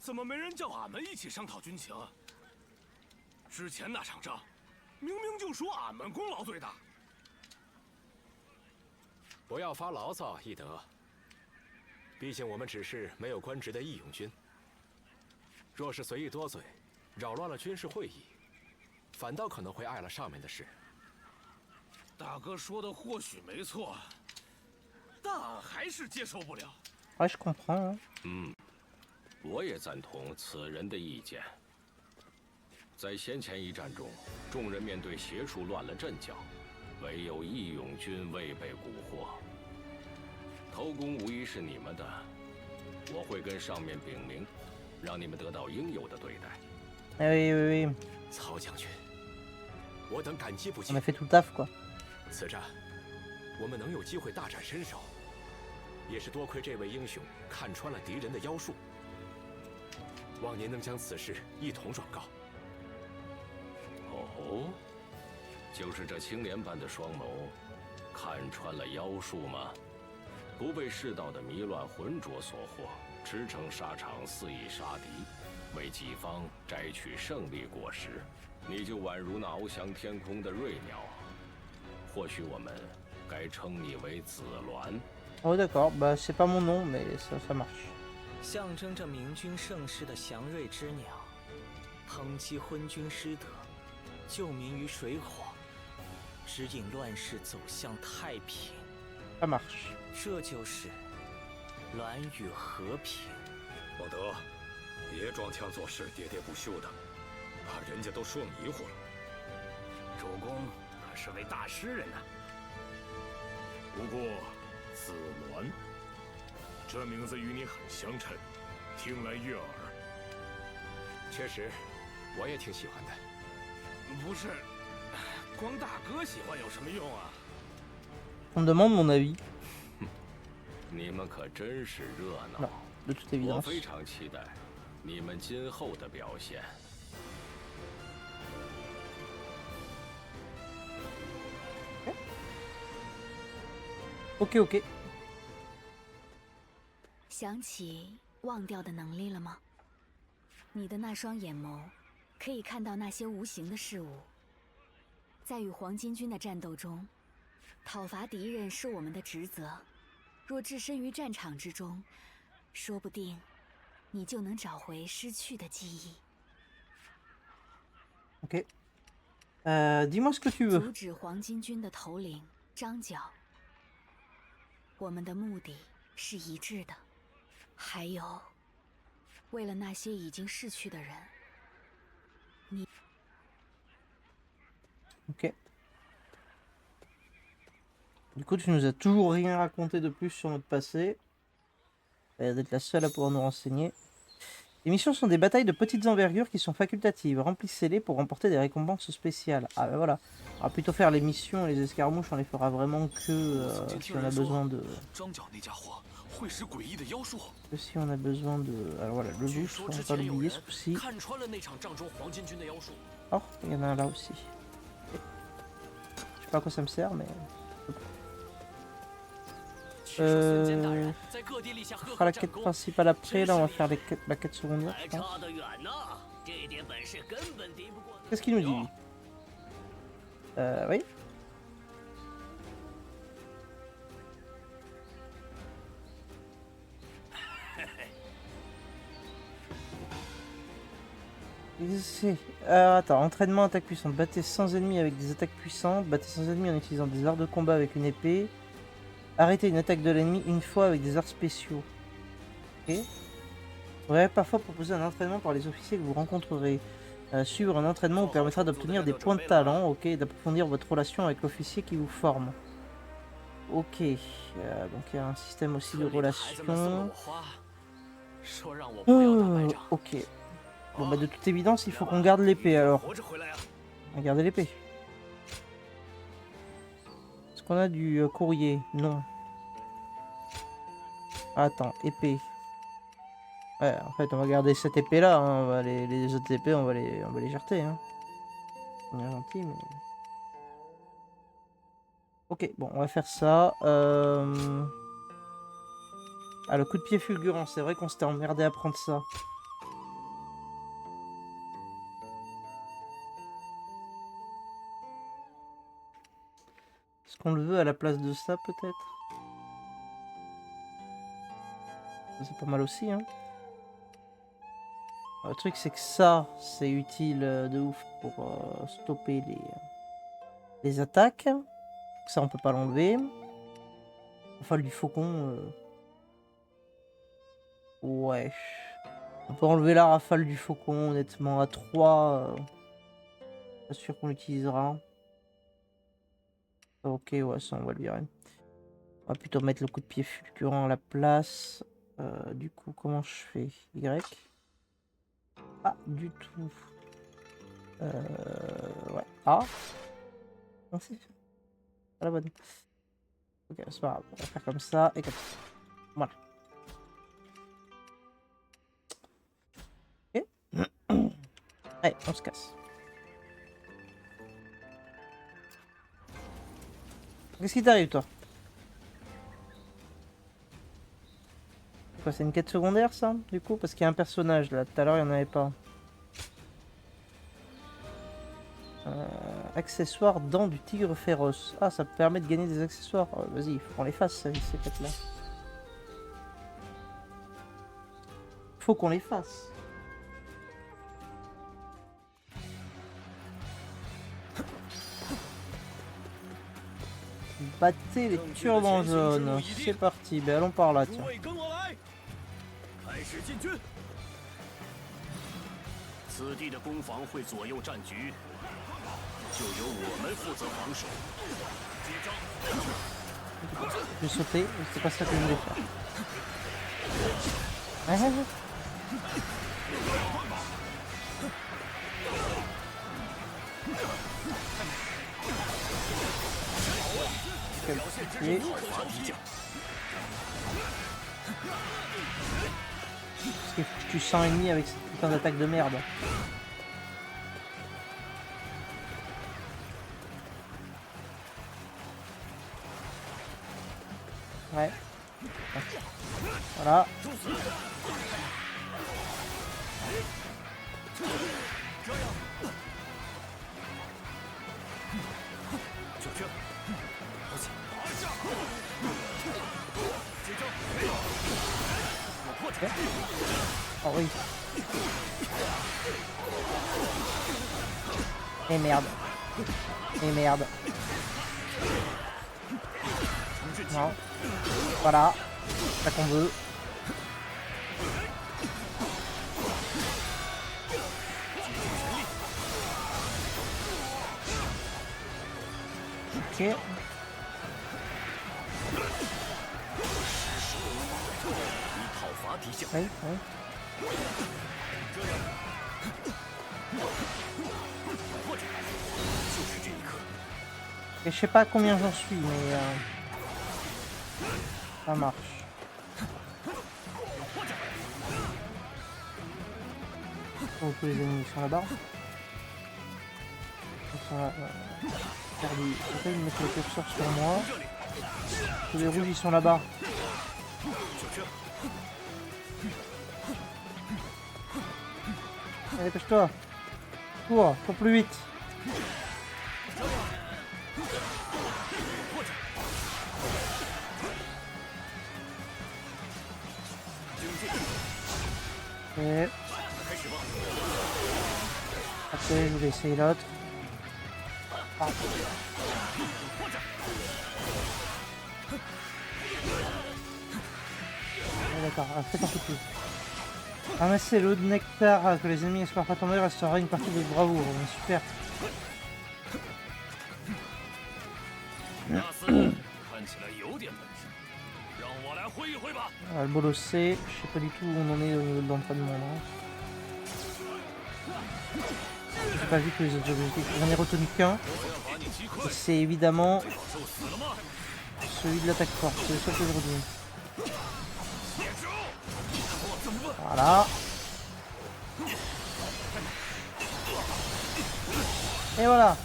怎么没人叫俺们一起商讨军情？之前那场仗，明明就说俺们功劳最大。不要发牢骚，翼德。毕竟我们只是没有官职的义勇军，若是随意多嘴，扰乱了军事会议，反倒可能会碍了上面的事。大哥说的或许没错，但俺还是接受不了。Ah, je comprends. 我也赞同此人的意见。在先前一战中，众人面对邪术乱了阵脚，唯有义勇军未被蛊惑。头功无疑是你们的，我会跟上面禀明，让你们得到应有的对待。Ah oui, oui, oui. 曹将军，我等感激不 On 尽 a。fait tout le taf, quoi. 此战，我们能有机会大展身手，也是多亏这位英雄看穿了敌人的妖术。望您能将此事一同转告。哦，就是这青莲般的双眸，看穿了妖术吗？不被世道的迷乱浑浊所惑，驰骋沙场，肆意杀敌，为己方摘取胜利果实，你就宛如那翱翔天空的瑞鸟。或许我们该称你为紫鸾。Oh d'accord, bah c'est pas mon nom, mais ça marche. 象征着明君盛世的祥瑞之鸟，抨击昏君失德，救民于水火，指引乱世走向太平。Ça marche. 这就是鸾与和平。王德，别装腔作势、喋喋不休的，怕人家都说迷糊了。主公可是位大诗人呐。不过，紫鸾这名字与你很相称，听来悦耳。确实，我也挺喜欢的。不是，光大哥喜欢有什么用啊？ On me demande mon avis. 你们可真是热 Non, 闹， de toute 我 évidence. 非常期待你们今后的表现。 Ok, ok. 想起忘掉的能力了吗？你的那双眼眸，可以看到那些无形的事物。在与黄巾军的战斗中，讨伐敌人是我们的职责。若置身于战场之中，说不定你就能找回失去的记忆。 Ok. Dis-moi ce que tu veux. 阻止黄巾军的头领张角。我们的目的是一致的。还有，为了那些已经逝去的人，你。 Ok. Du coup, tu nous as toujours rien raconté de plus sur notre passé. D'être la seule à pouvoir nous renseigner. Les missions sont des batailles de petites envergures qui sont facultatives. Remplissez-les pour remporter des récompenses spéciales. Ah ben voilà. On va plutôt faire les missions et les escarmouches, on les fera vraiment que si on a besoin de... Que si on a besoin de... Alors voilà, le loup, on va pas l'oublier ce coup-ci. Oh, il y en a un là aussi. Je sais pas à quoi ça me sert, mais... On fera la quête principale après, là on va faire la quête secondaire, je pense. Qu'est-ce qu'il nous dit lui? Oui. Attends, entraînement, attaque puissante. Battez sans ennemis avec des attaques puissantes. Battez sans ennemis en utilisant des arts de combat avec une épée. Arrêtez une attaque de l'ennemi une fois avec des arts spéciaux. Ok. Vous avez parfois proposé un entraînement par les officiers que vous rencontrerez. Suivre un entraînement vous permettra d'obtenir des points de talent, ok, et d'approfondir votre relation avec l'officier qui vous forme. Ok, donc il y a un système aussi de relations. Ok. Bon bah de toute évidence il faut qu'on garde l'épée alors. On va garder l'épée. Est-ce qu'on a du courrier? Non. Attends, épée. Ouais, en fait on va garder cette épée là, hein. On va les autres épées on va les jeter. Hein. On est gentil mais... Ok, bon on va faire ça. Ah, le coup de pied fulgurant, c'est vrai qu'on s'était emmerdé à prendre ça. Est-ce qu'on le veut à la place de ça, peut-être? C'est pas mal aussi, hein. Alors, le truc, c'est que ça, c'est utile de ouf pour stopper les attaques. Ça, on peut pas l'enlever. Enfin, du faucon... Ouais. On peut enlever la rafale du faucon, honnêtement. À 3, pas sûr qu'on l'utilisera. Ok, ouais, ça, on va le virer. On va plutôt mettre le coup de pied fulgurant à la place. Du coup, comment je fais? Y? Pas du tout. Ouais. Ah. Non, c'est pas la bonne. Ok, c'est pas grave. On va faire comme ça et comme ça. Voilà. Ok. Allez, on se casse. Qu'est-ce qui t'arrive, toi? C'est une quête secondaire, ça, du coup? Parce qu'il y a un personnage, là. Tout à l'heure, il n'y en avait pas. Accessoires dents du tigre féroce. Ah, ça permet de gagner des accessoires. Vas-y, il faut qu'on les fasse, ces quêtes-là. Faut qu'on les fasse. Battez les turbans jaunes. C'est parti. Ben, allons par là, tiens. 诸位跟我来，开始进军。此地的攻防会左右战局，就由我们负责防守。接招！ Je vais sauter, c'est pas ça que je voulais faire. Ouais, ouais, ouais. Quel pied. Parce qu'il faut que tu sens ennemi avec cette putain d'attaque de merde. Ouais. Voilà. Okay. Oh oui. Et merde. Et merde. Non. Voilà. C'est ça qu'on veut. Ok. Oui, oui. Et je sais pas combien j'en suis, mais ça marche. Oh, tous les ennemis sont là-bas. Ils sont là. Perdu. J'essaie de mettre le curseur sur moi. Tous les rouges ils sont là-bas. Allez, dépêche-toi. Cours plus vite. Et... Après, je vais essayer l'autre. Ah. D'accord, faites un peu plus. Ramasser l'eau de nectar que les ennemis espèrent pas tomber restera une partie de bravoure. Super. Le bolossé, je sais pas du tout où on en est au niveau de l'entraînement. J'ai pas vu que les autres objectifs. J'en ai retenu qu'un. Et c'est évidemment celui de l'attaque forte. C'est le seul que je retiens. Voilà. Et voilà.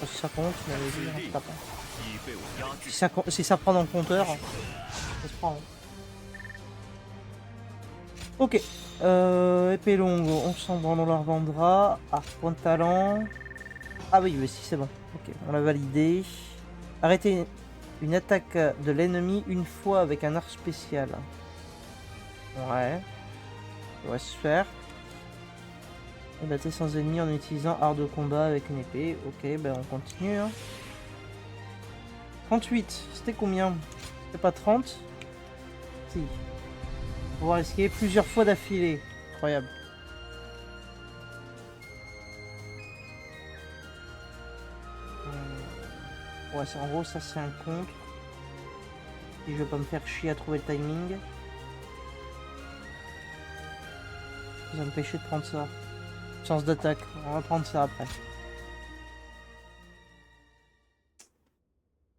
Oh, si ça compte, tu m'avais dit, hein, je tape, hein. 已被我压制。 Si ça prend dans le compteur, ça se prend. Hein. Ok. Épée longue, on s'en branle, on la revendra. Arc point de talent. Ah oui, mais si, c'est bon. Ok, on l'a validé. Arrêtez une attaque de l'ennemi une fois avec un arc spécial. Ouais. Ça va se faire. Et battre sans ennemi en utilisant art de combat avec une épée. Ok, ben on continue. Hein. 38, c'était combien? C'était pas 30? Si. On va essayer plusieurs fois d'affilée. Incroyable. Ouais, en gros, ça c'est un contre. Si je veux pas me faire chier à trouver le timing. Ça va m'empêcher de prendre ça. Chance d'attaque. On va prendre ça après.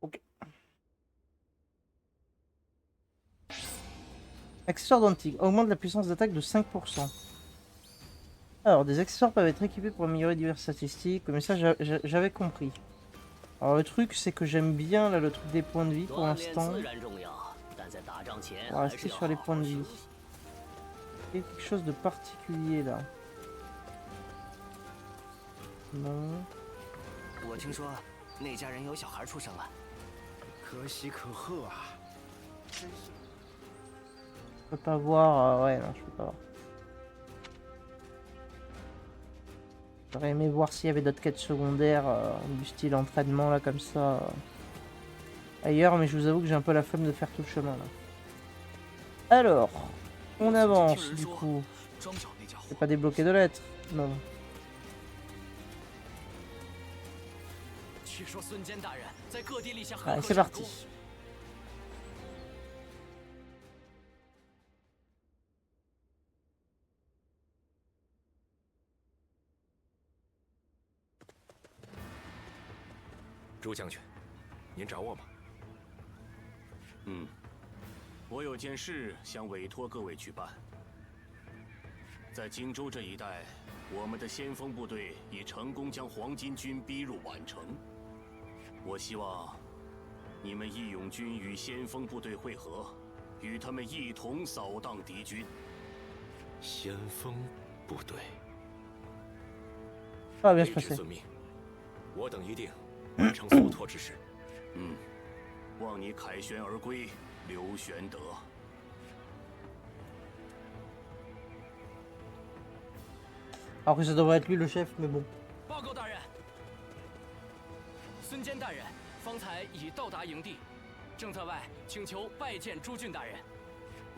Ok. Accessoire d'antique. Augmente la puissance d'attaque de 5%. Alors, des accessoires peuvent être équipés pour améliorer diverses statistiques. Mais ça, j'avais compris. Alors, le truc, c'est que j'aime bien là, le truc des points de vie pour l'instant. On va rester sur les points de vie. Il y a quelque chose de particulier là. Non. Je peux pas voir. Ouais, non, je peux pas voir. J'aurais aimé voir s'il y avait d'autres quêtes secondaires du style entraînement là comme ça ailleurs, mais je vous avoue que j'ai un peu la flemme de faire tout le chemin là. Alors, on avance du coup. C'est pas débloqué de lettres, non. Allez, c'est parti. Zhou将军，您找我吗？我有件事想委托各位去办。在荆州这一带，我们的先锋部队已成功将黄巾军逼入宛城。我希望你们义勇军与先锋部队会合，与他们一同扫荡敌军。先锋部队。bien 卑 se 职 passer. 遵命，我等一定完成所托之事。望你凯旋而归，刘玄德。Alors que ça devrait être lui le chef, mais bon. 报告大人，孙坚大人方才已到达营地，正在外请求拜见朱俊大人。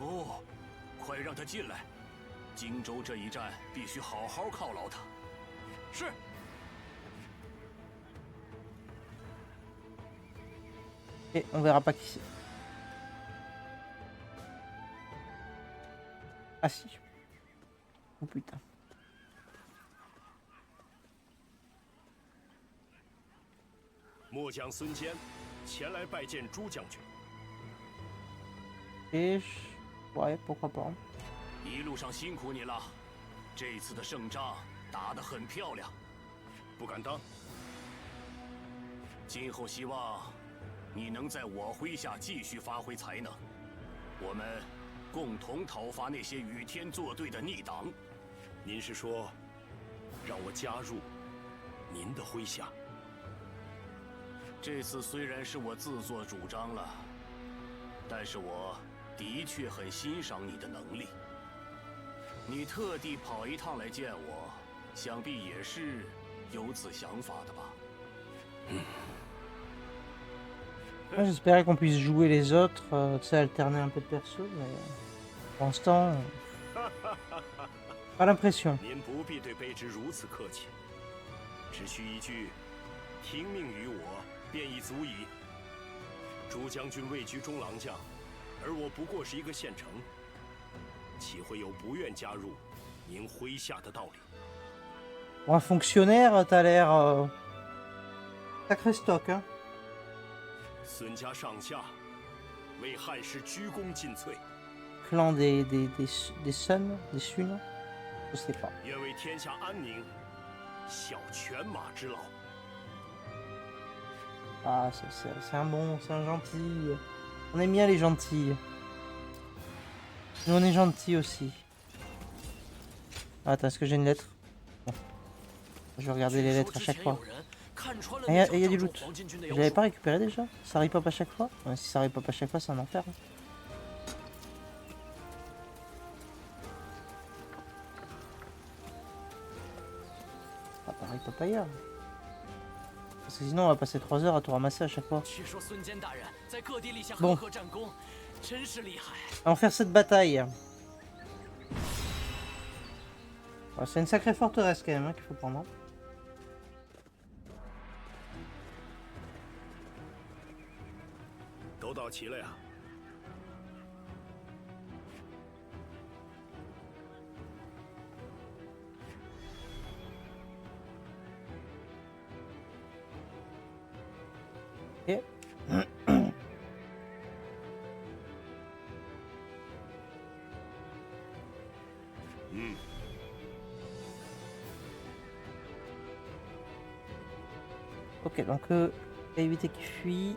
哦，快让他进来。荆州这一战必须好好犒劳他。是。 Et on verra pas qui c'est. Ah si. Oh putain. Et ouais, pourquoi pas. 一路上辛苦你了，这次的胜仗打得很漂亮。不敢当。今后希望你能在我麾下继续发挥才能，我们共同讨伐那些与天作对的逆党。您是说，让我加入您的麾下？这次虽然是我自作主张了，但是我的确很欣赏你的能力。你特地跑一趟来见我，想必也是有此想法的吧？ Moi, j'espérais qu'on puisse jouer les autres, tu sais, alterner un peu de perso, mais pour l'instant, pas l'impression. 您不必对卑职如此客气，只需一句“听命于我”便已足矣。朱将军位居中郎将，而我不过是一个县丞，岂会有不愿加入您麾下的道理？ Pour un fonctionnaire, t'as l'air sacré stock, hein. 孙家上下为汉室鞠躬尽瘁， Clan des Sun, des Sun, je sais pas. 愿为天下安宁效犬马之劳。 Ah, c'est un bon, c'est un gentil. On aime bien les gentils. Nous, on est gentils aussi. Ah, attends, est-ce que j'ai une lettre? Bon. Je vais regarder les lettres à chaque fois. Et il y a du loot. Je l'avais pas récupéré déjà? Ça arrive pas à chaque fois? Ouais, si ça arrive pas à chaque fois, c'est un enfer. Hein. Ah, pareil, papaya. Parce que sinon on va passer 3 heures à tout ramasser à chaque fois. Bon. On va faire cette bataille. Ouais, c'est une sacrée forteresse quand même hein, qu'il faut prendre. Ok. Ok, donc éviter qu'il fuit.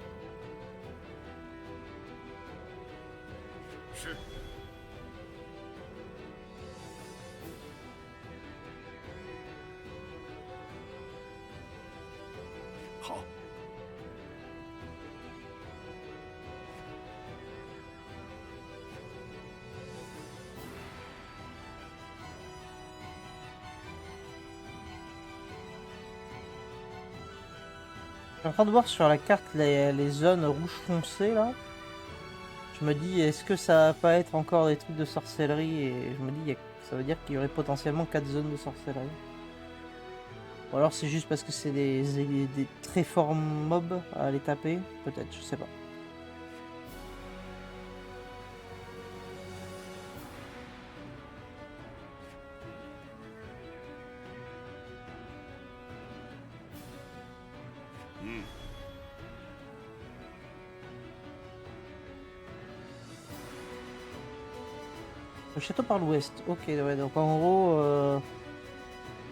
Je suis en train de voir sur la carte les zones rouges foncées là. Je me dis, est-ce que ça va pas être encore des trucs de sorcellerie? Et je me dis, ça veut dire qu'il y aurait potentiellement 4 zones de sorcellerie. Ou alors c'est juste parce que c'est des très forts mobs à aller taper. Peut-être, je sais pas. Le château par l'ouest, ok, ouais, donc en gros,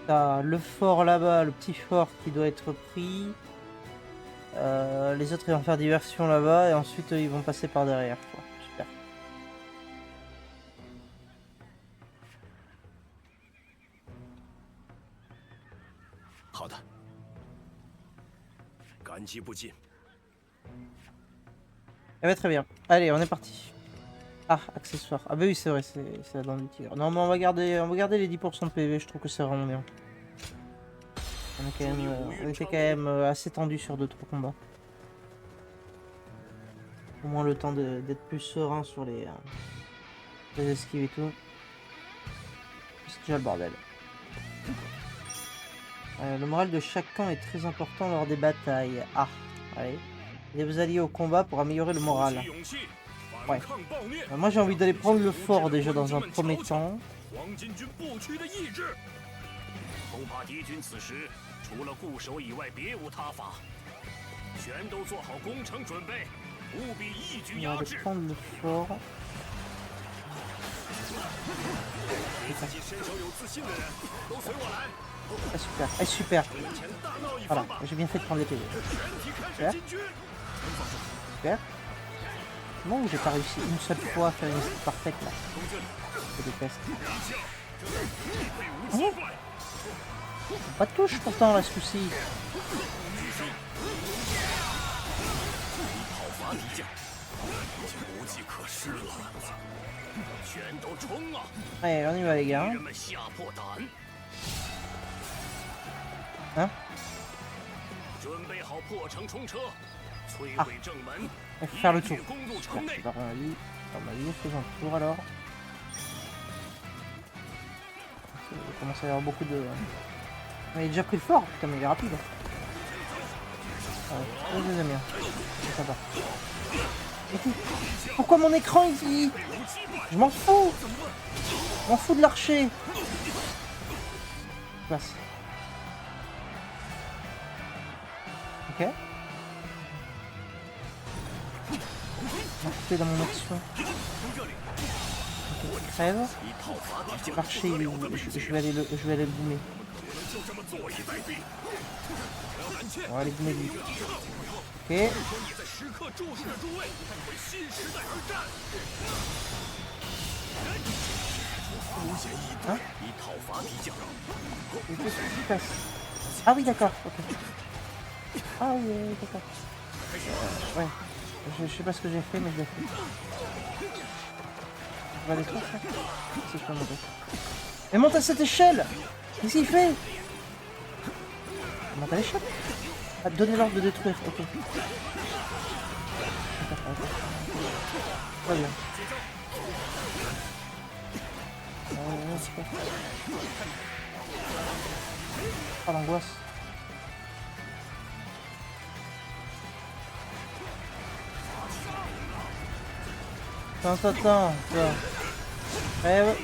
t'as le fort là-bas, le petit fort qui doit être pris. Les autres ils vont faire diversion là-bas et ensuite ils vont passer par derrière. Quoi. Super. Eh ben, très bien. Allez, on est parti. Ah, accessoires. Ah bah oui, c'est vrai, c'est la dent du tigre. Non, mais on va garder les 10% de PV, je trouve que c'est vraiment bien. On était quand même assez tendu sur 2-3 combats. Au moins le temps d'être plus serein sur les esquives et tout. C'est déjà le bordel. Le moral de chaque camp est très important lors des batailles. Ah, allez. Aidez vos alliés au combat pour améliorer le moral. Ouais. Moi j'ai envie d'aller prendre le fort déjà dans un premier temps. On va aller prendre le fort. Ah super, ah super. Voilà, j'ai bien fait de prendre les PV. Super. Super. Comment j'ai pas réussi une seule fois à faire une esquive parfaite là? Je déteste. Oh, pas de touche pourtant là ce coup-ci. Allez, on y va les gars. Hein? Ah, il faut faire le tour. Super, c'est pas mal. Faisons le tour alors. Il commence à y avoir beaucoup de... Il a déjà pris le fort, putain mais il est rapide. Ouais, je les aime bien. C'est sympa. Pourquoi mon écran il dit... Je m'en fous. Je m'en fous de l'archer. Passe. Ok. Dans mon action. Crève. L'archer, je vais aller le boomer. On va aller boomer lui. Ok. Hein? Qu'est-ce qui se passe? Ah oui, d'accord. Ok. Ah oui, d'accord. Ouais. Je sais pas ce que j'ai fait, mais je l'ai fait. Je vais aller faire ça. Si je peux monter. Mais monte à cette échelle! Qu'est-ce qu'il fait? Monte à l'échelle? Ah, donnez l'ordre de détruire, ok. D'accord. Très bien. Ah, l'angoisse. Attends. Rêve.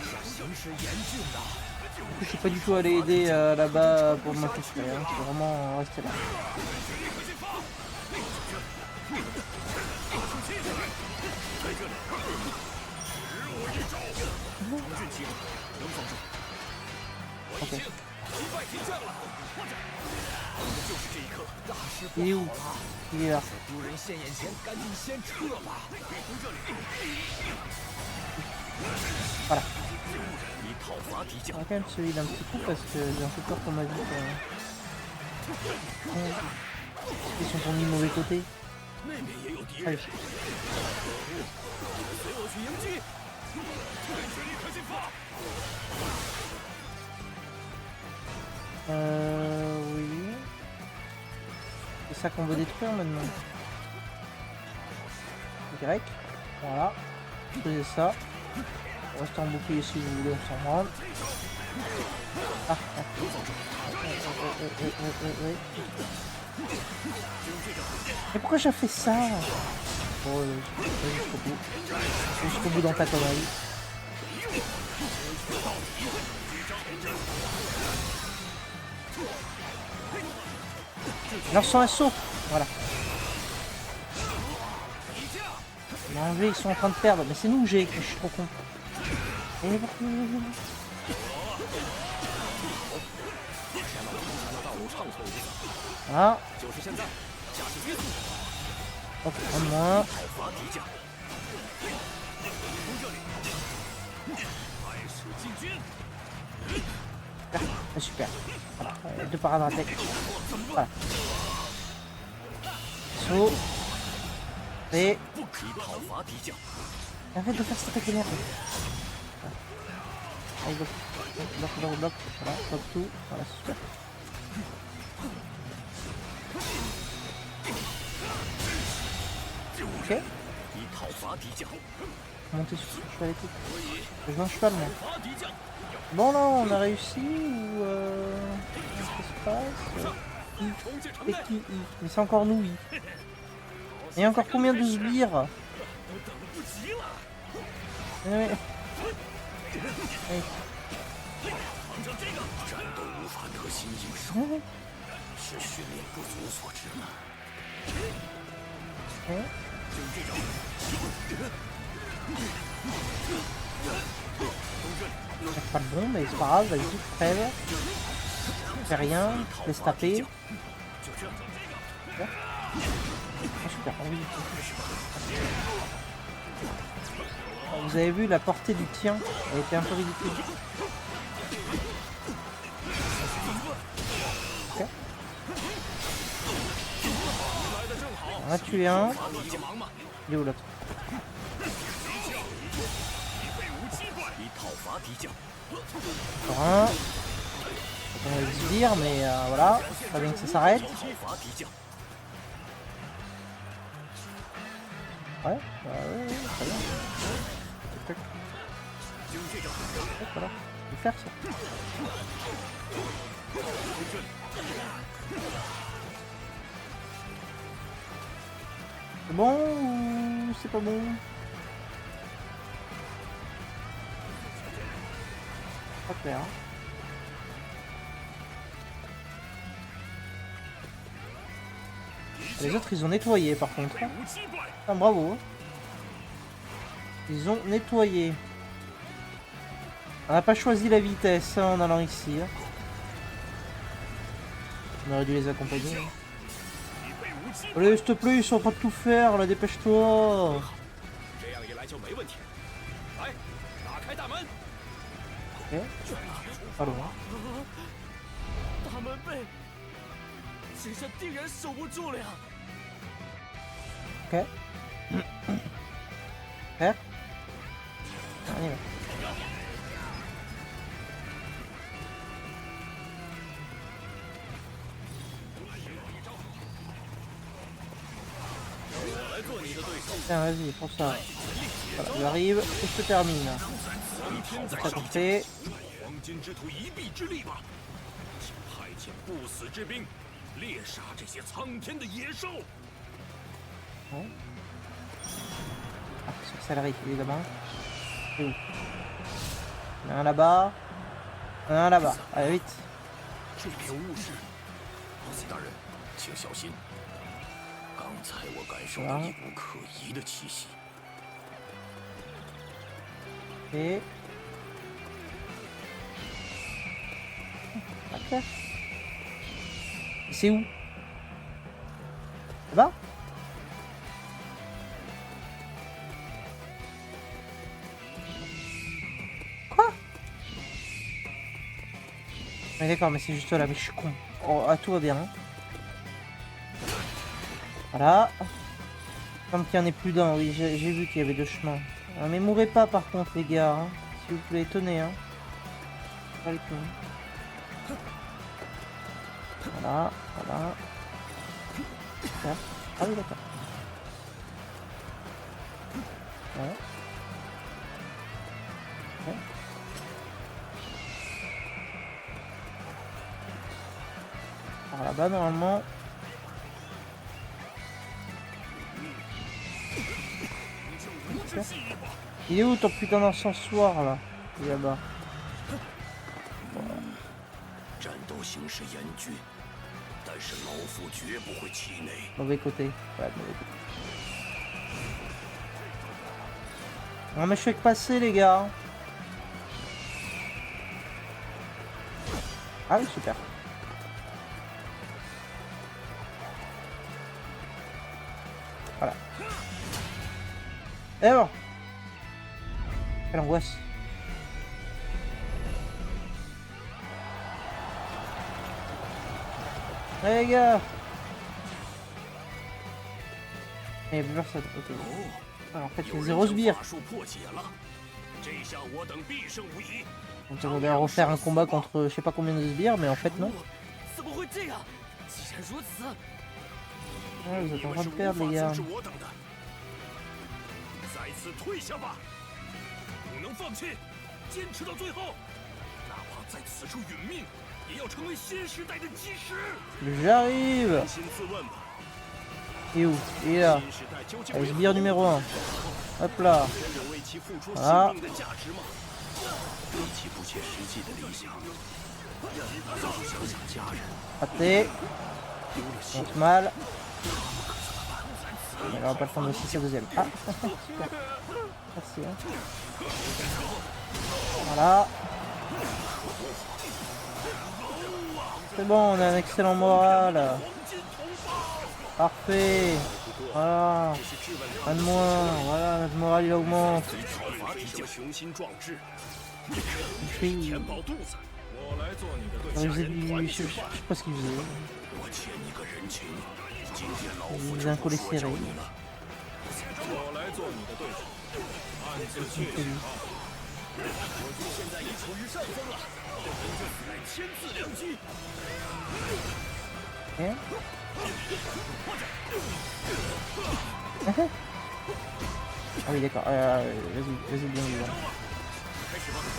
Je suis pas du tout allé aider là-bas pour m'infiltrer, hein. Je suis vraiment resté là. Ok. Il est où? Il est là. Voilà. On va quand même se heal un petit coup parce que j'ai un peu peur qu'on m'a dit qu'ils sont mis mauvais côté. Allez. Oui. C'est ça qu'on veut détruire maintenant. Y. Voilà. Faisez ça. On reste en bouclier si vous voulez, on s'en rend. Ah. Mais pourquoi j'ai fait ça? Oh, jusqu'au bout. Jusqu'au bout dans ta connerie. Lance son assaut. Voilà. Ils sont en train de perdre. Mais c'est nous que je suis trop con. Ah. Hop, un moins. Ah, super. Voilà. Deux parades ratés. Voilà. Saut. Et... Arrête de faire cette attaque énervée. Allez, bloc. Voilà, bloc tout. Voilà, super. Ok. Monter sur ce cheval et tout. Je veux un cheval, moi. Bon, là, on a réussi ou... Qu'est-ce qui se passe? Et qui? Mais c'est encore nous, oui. Il y a encore combien de sbires? Ouais. Allez. C'est pas bon, mais c'est pas grave, vas-y, crève. Fais rien, laisse taper. Super. Oh, super, oui. Vous avez vu la portée du tien, elle était un peu ridicule. Okay. On a tué un. Il est où l'autre? Encore un. On va se dire, mais voilà, pas bien que ça s'arrête. Ouais, très bien. Tac. Voilà, je vais faire ça. C'est bon ou c'est pas bon? Pas clair. Les autres, ils ont nettoyé par contre. Ah, bravo. Ils ont nettoyé. On n'a pas choisi la vitesse hein, en allant ici. Hein. On aurait dû les accompagner. Hein. Allez, s'il te plaît, ils sont en train de tout faire, là, dépêche-toi. 这样一来就没问题。来，打开大门。 Ok. Pas loin. 大门被只剩定人守不住了呀！ Ok. Faire. On y va. Tiens, vas-y, prends ça. Voilà, j'arrive et je te termine. Ça qu'on fait. 黄金之徒一臂之力吧，请派遣不死之兵，猎杀这些苍天的野兽。 Ouais. Ah, sur celle-là, évidemment. C'est où? Il y en a un là-bas. Il y en a un là-bas. Allez, vite. 这片雾势，奥西大人，请小心。刚才我感受到一股可疑的气息。 Et... Ok. C'est où? Là-bas? Quoi? Mais d'accord, mais c'est juste là, mais je suis con. Oh, ah, tout va bien. Hein. Voilà. Comme qu'il n'y en ait plus d'un, oui, j'ai vu qu'il y avait deux chemins. Ah, mais mourrez pas par contre les gars, hein. S'il vous plaît, tenez hein. Pas le coup. Voilà, voilà. Super. Ah oui d'accord. Ouais. Ouais. Par là-bas normalement. Super. Il est où ton putain d'encensoir là? Il est là-bas. 战斗形势严峻，但是老夫绝不会气馁。 Mauvais côté. Ouais, mauvais côté. Non mais je fais que passer les gars. Ah oui super. Voilà. Et bon. Quelle angoisse. Allez les gars. Il n'y a plus personne, ok. Alors en fait il y a 0 sbires. 法术破解了，这下我等必胜无疑。 Donc on va refaire un combat contre je sais pas combien de sbires, mais en fait non. 怎么会这样？既然如此， Ouais, vous êtes en train de 无 perdre 法 les gars. 阻止我等的。再次退下吧，不能放弃，坚持到最后，哪怕在此处殒命，也要成为新时代的基石。 J'arrive. 扪心自问吧， Il est où? Il est là. 新时代究竟 Allez, 为 sbire numéro 1. Hop là. 真的为其付出 Ah. 生命的价值吗？比起不切实际的理想，让我想想家人， Raté. 丢了信 Monte mal. On n'aura pas le temps de aussi sa deuxième. Ah, super. Merci. Hein. Voilà. C'est bon, on a un excellent moral. Parfait. Voilà. Un de moins. Voilà, notre moral il augmente. 法体现雄心壮志， Puis, 填饱肚子。我来做你的对 il 家 faisait 人 du... 团 Je 聚 sais pas ce qu'il faisait. 我欠你个人情，今天老 Il 夫 faisait 真 un 不 collet 说 serré. 教你了。我来做你的对手，暗自血洗他。我军现在已处于上风了，人就死在签字良机。 Hein. Ah oui d'accord, vas-y bien vivant.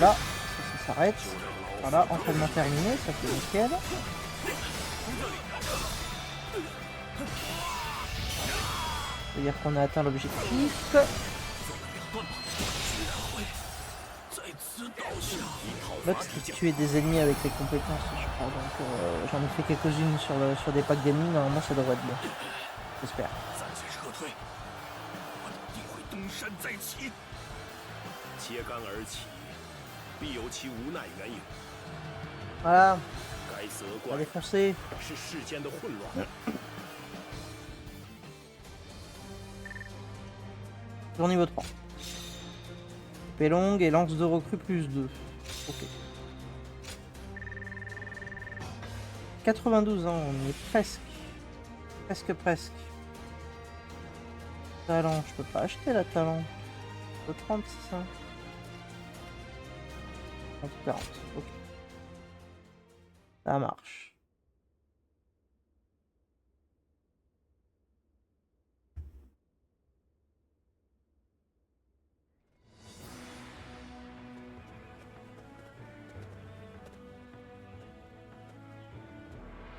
Là, ça s'arrête. Voilà, entraînement terminé, ça fait nickel. C'est-à-dire qu'on a atteint l'objectif. L'autre c'est tuer des ennemis avec les compétences, je crois. Donc j'en ai fait quelques-unes sur des packs d'ennemis, normalement ça devrait être bien. J'espère. 暂且撤退，我定会东山再起。揭竿而起，必有其无奈缘由。 Voilà, 该责 on va 怪 défoncer. 是世间的混乱。 Toujours niveau 3. Épée longue et lance de recrue plus 2. Ok. 92 ans, on y est presque. Presque. Talent, je peux pas acheter la talent. 30, c'est ça. 40, ok. Ça marche.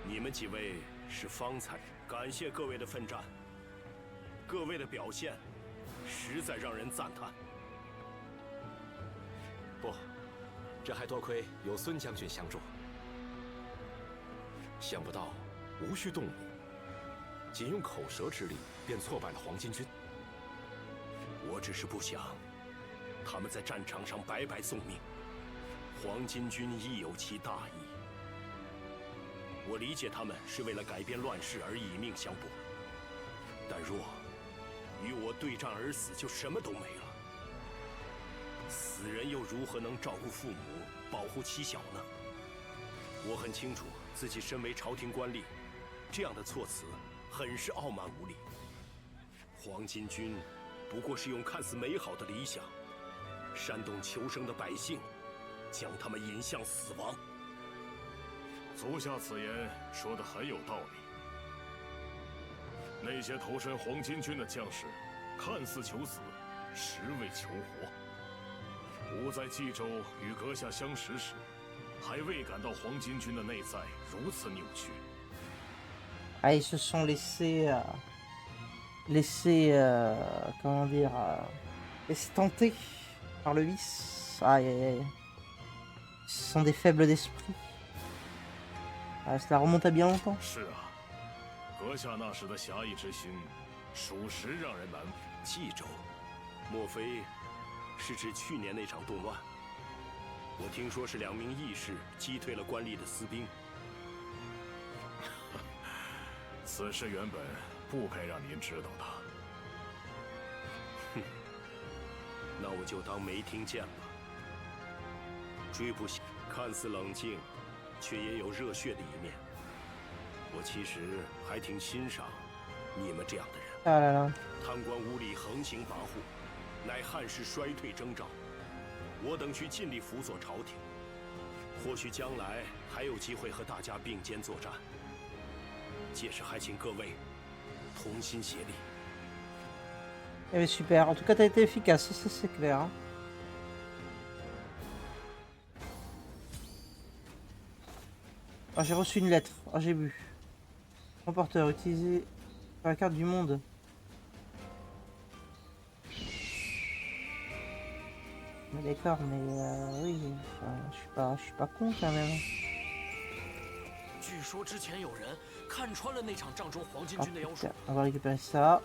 « 你们几位是方才，感谢各位的奋战，各位的表现实在让人赞叹。 不，这还多亏有孙将军相助。想不到无需动武，仅用口舌之力便挫败了黄巾军。我只是不想他们在战场上白白送命。黄巾军亦有其大义，我理解他们是为了改变乱世而以命相搏，但若与我对战而死，就什么都没了。 死人又如何能照顾父母、保护妻小呢？我很清楚自己身为朝廷官吏，这样的措辞很是傲慢无礼。黄巾军不过是用看似美好的理想，煽动求生的百姓，将他们引向死亡。足下此言说得很有道理。那些投身黄巾军的将士，看似求死，实为求活。 吾在冀州与阁下相识时，还未感到黄巾军的内在如此扭曲。Ah, ils se sont laissés, comment dire, laissés tenter par le vice. Aïe aïe aïe. Ce sont des faibles d'esprit. Ah, cela remonte à bien longtemps. 是啊，阁下那时的侠义之心，属实让人难忘。冀州，莫非？ 是指去年那场动乱，我听说是2名义士击退了官吏的私兵。此事原本不该让您知道的。哼，那我就当没听见吧。追捕看似冷静，却也有热血的一面。我其实还挺欣赏你们这样的人。Ah là là. 贪官污吏横行跋扈。 乃汉室衰退征兆，我等需尽力辅佐朝廷，或许将来还有机会和大家并肩作战。届时还请各位同心协力。Eh bien, super. En tout cas, t'as été efficace, ça c'est clair. Hein. Ah, j'ai reçu une lettre. Ah, j'ai vu. Reporter utilisé sur la carte du monde. Mais d'accord, mais oui, enfin, je suis pas con quand même. 据说之前有人看穿了那场仗中黄巾 Ah 军的妖术。 putain, on va récupérer ça.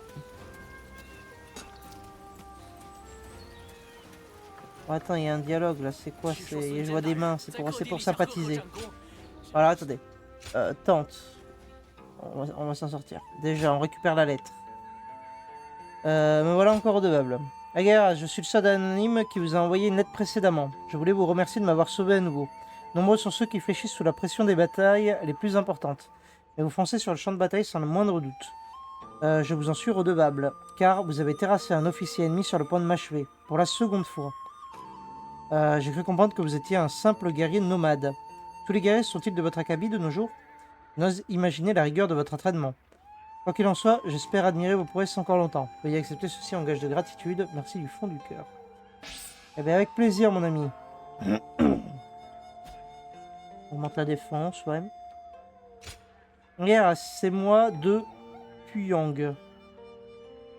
Oh, attends, il y a un dialogue là, c'est quoi? Je vois des mains, c'est pour sympathiser. Voilà, attendez. Tente. On va s'en sortir. Déjà, on récupère la lettre. Me voilà encore redevable. Agara, je suis le soldat anonyme qui vous a envoyé une lettre précédemment. Je voulais vous remercier de m'avoir sauvé à nouveau. Nombreux sont ceux qui fléchissent sous la pression des batailles les plus importantes. Mais vous foncez sur le champ de bataille sans le moindre doute. Je vous en suis redevable, car vous avez terrassé un officier ennemi sur le point de m'achever, pour la seconde fois. J'ai cru comprendre que vous étiez un simple guerrier nomade. Tous les guerriers sont-ils de votre acabit de nos jours? Je n'ose imaginer la rigueur de votre entraînement. Quoi qu'il en soit, j'espère admirer vos prouesses encore longtemps. Veuillez accepter ceci en gage de gratitude. Merci du fond du cœur. Eh bien, avec plaisir, mon ami. On augmente la défense, ouais. Yeah, c'est moi de Puyang.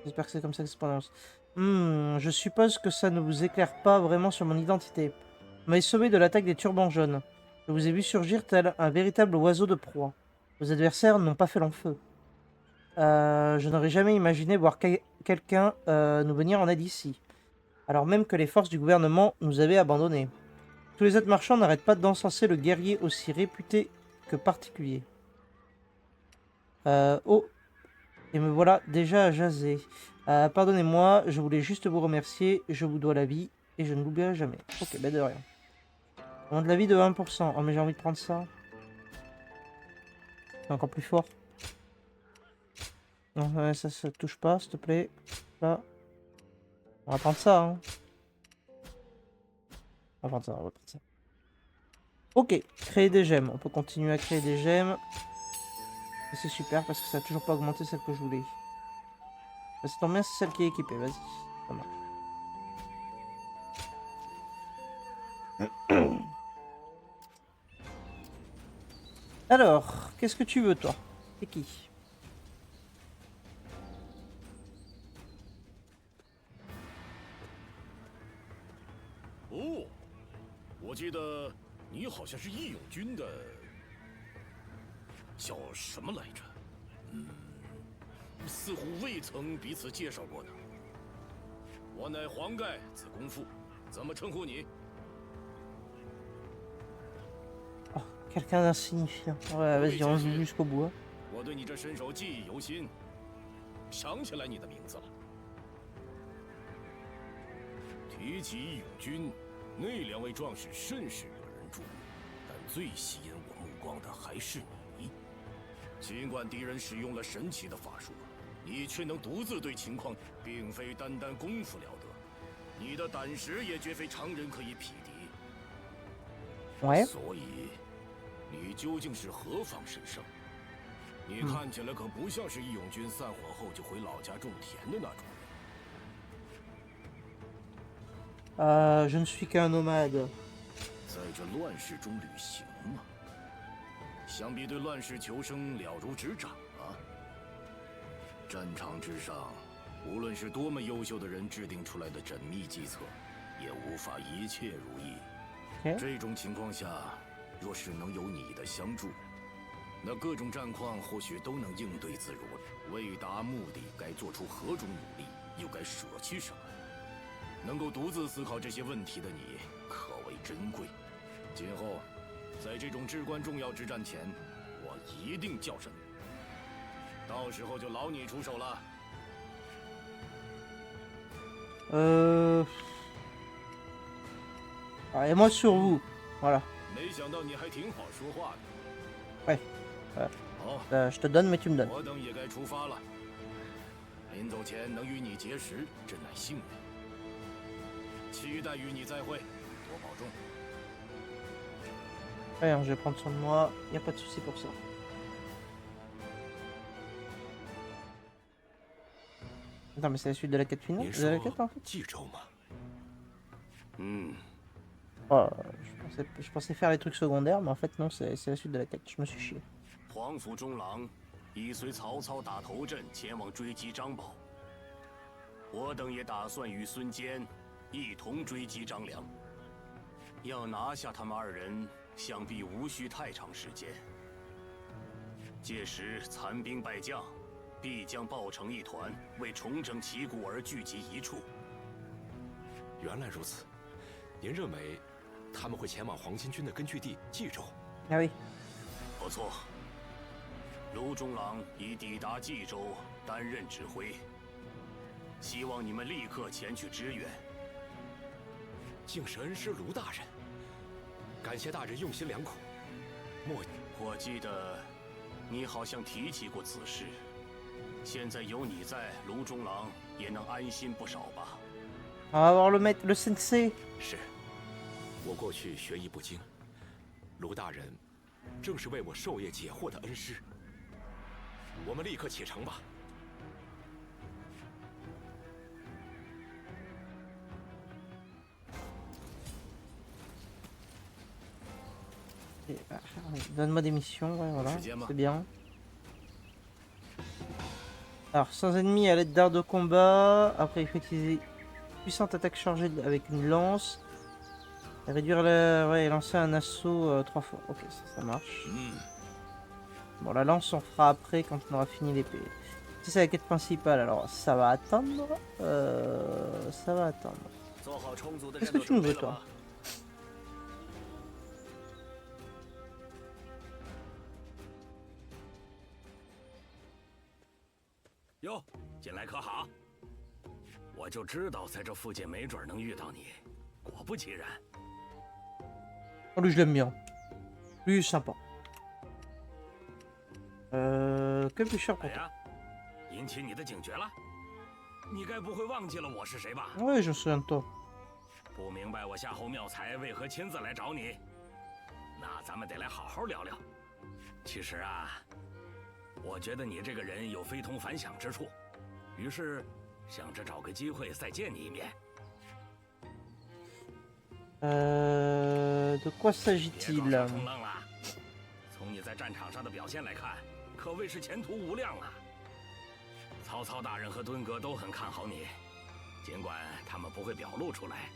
J'espère que c'est comme ça que ça se prononce. Je suppose que ça ne vous éclaire pas vraiment sur mon identité. Vous m'avez sauvé de l'attaque des turbans jaunes. Je vous ai vu surgir tel un véritable oiseau de proie. Vos adversaires n'ont pas fait long feu. Je n'aurais jamais imaginé voir quelqu'un nous venir en aide ici. Alors même que les forces du gouvernement nous avaient abandonnés. Tous les autres marchands n'arrêtent pas d'encenser le guerrier aussi réputé que particulier. Oh, et me voilà déjà à jaser. Pardonnez-moi, je voulais juste vous remercier. Je vous dois la vie et je ne l'oublierai jamais. Ok, bah de rien. On demande la vie de 1%. Oh, mais j'ai envie de prendre ça. C'est encore plus fort. Non, ouais, ça touche pas, s'il te plaît. Là. On va prendre ça, hein. On va prendre ça, on va prendre ça. Ok, créer des gemmes. On peut continuer à créer des gemmes. Et c'est super parce que ça a toujours pas augmenté celle que je voulais. Ça tombe bien, c'est celle qui est équipée. Vas-y, ça marche. Alors, qu'est-ce que tu veux, toi? C'est qui?哦，我记得你好像是义勇军的，叫什么来着？似乎未曾彼此介绍过呢。我乃黄盖，字公父，怎么称呼你？ Quelqu'un d'insignifiant. Ouais, vas-y, on joue jusqu'au bout. Hein. 我对你这身手记忆犹新，想起来你的名字了。提起义勇军，那两位壮士甚是惹人注目，但最吸引我目光的还是你。尽管敌人使用了神奇的法术，你却能独自对情况，并非单单功夫了得，你的胆识也绝非常人可以匹敌。Ouais. 所以。 你究竟是何方神圣？你看起来可不像是义勇军散伙后就回老家种田的那种人。Je ne suis qu'un nomade. 在这乱世中旅行吗？想必对乱世求生了如指掌啊！战场之上，无论是多么优秀的人制定出来的缜密计策，也无法一切如意。这种情况下。 若是能有你的相助，那各种战况或许都能应对自如。为达目的，该做出何种努力，又该舍弃什么？能够独自思考这些问题的你，可谓珍贵。今后，在这种至关重要之战前，我一定叫上你。到时候就劳你出手了。Et moi sur vous, voilà. 没想到你还挺好说话的。Ouais. 好， je te donne, mais tu me donnes. 我等也该出发了。临走前能与你结识，真乃幸运。期待与你再会，多保重。 Alors, je vais prendre soin de moi, y a pas de souci pour ça. Attends, mais c'est la suite de la quête finale? De la quête en fait? 冀州吗？ Oh, je pensais faire les trucs secondaires, mais en fait non, c'est la suite de la quête. Je me suis chié. 皇甫中郎已随曹操打头阵前往追击张宝，我等也打算与孙坚一同追击张良。要拿下他们二人，想必无需太长时间。届时残兵败将，必将抱成一团，为重整旗鼓而聚集一处。原来如此，您认为他们会前往黄巾军的根据地冀州？ Ah oui. 不错，卢中郎已抵达冀州，担任指挥。希望你们立刻前去支援。竟是恩师卢大人，感谢大人用心良苦。我记得你好像提起过此事，现在有你在，卢中郎也能安心不少吧？ On va voir le maître, le sensei. 是，我过去学艺不精，卢大人正是为我授业解惑的恩师。我们立刻启程吧。 Donne-moi des missions, ouais, voilà, c'est bien. Alors, sans ennemi à l'aide d'arts de combat. Après, il faut utiliser une puissante attaque chargée avec une lance. Et réduire la... Ouais, et lancer un assaut 3 fois. Ok, ça marche. Bon, la lance, on fera après quand on aura fini l'épée. Si c'est la quête principale, alors ça va attendre. Ça va attendre. Qu'est-ce que tu nous veux, toi? 就知道在这附近没准能遇到你，果不其然。 Oh, lui, je l'aime bien. Lui, sympa. Que puis-je faire pour 哎 toi? 呀，引起你的警觉了？你该不会忘记了我是谁吧？ Ouais, je me souviens de toi. 不明白我夏侯妙才为何亲自来找你？那咱们得来好好聊聊。其实啊，我觉得你这个人有非同凡响之处，于是想着找个机会再见你一面。 De quoi 别 s'agit-il? 装傻充愣了。从你在战场上的表现来看，可谓是前途无量啊。曹操大人和敦哥都很看好你，尽管他们不会表露出来，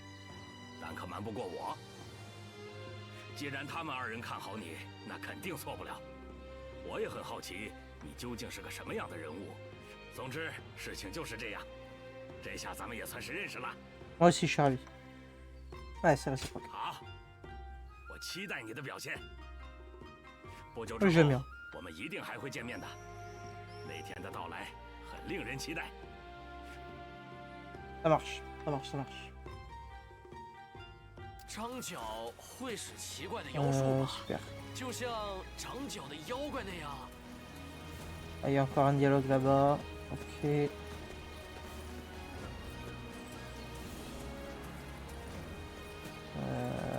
但可瞒不过我。既然他们2人看好你，那肯定错不了。我也很好奇，你究竟是个什么样的人物。总之，事情就是这样。这下咱们也算是认识了。 Moi aussi, je suis ravi. Ouais, c'est réciproque. 好，我期待你的表现。不久 Oui, 之 j'aime 后 bien.，我们一定还会见面的。那天的到来很令人期待。 Ça marche, ça marche, ça marche. 长角会使奇怪的妖术吗？ Super. 就像长角的妖怪那样。 Ah, il y a encore un dialogue là-bas. Ok.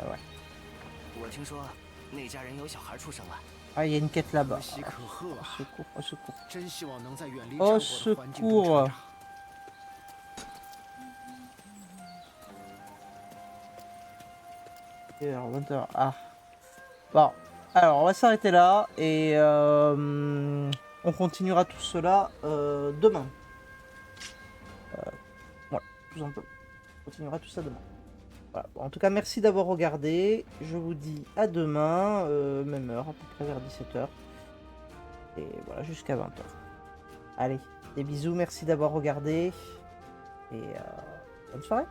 Ouais. 我听说那家人有小孩出生了， Ah, il y a une quête là-bas. 可喜可贺 Au 啊！ secours, au secours. 真希望能在远离 Au 战火的环境中 secours. 成长。 Alors, 20h. Ah. Bon. Alors, on va s'arrêter là et on continuera tout cela demain. Voilà, tout simplement. On continuera tout ça demain. Voilà. Bon, en tout cas, merci d'avoir regardé. Je vous dis à demain, même heure, à peu près vers 17h. Et voilà, jusqu'à 20h. Allez, des bisous, merci d'avoir regardé. Et bonne soirée.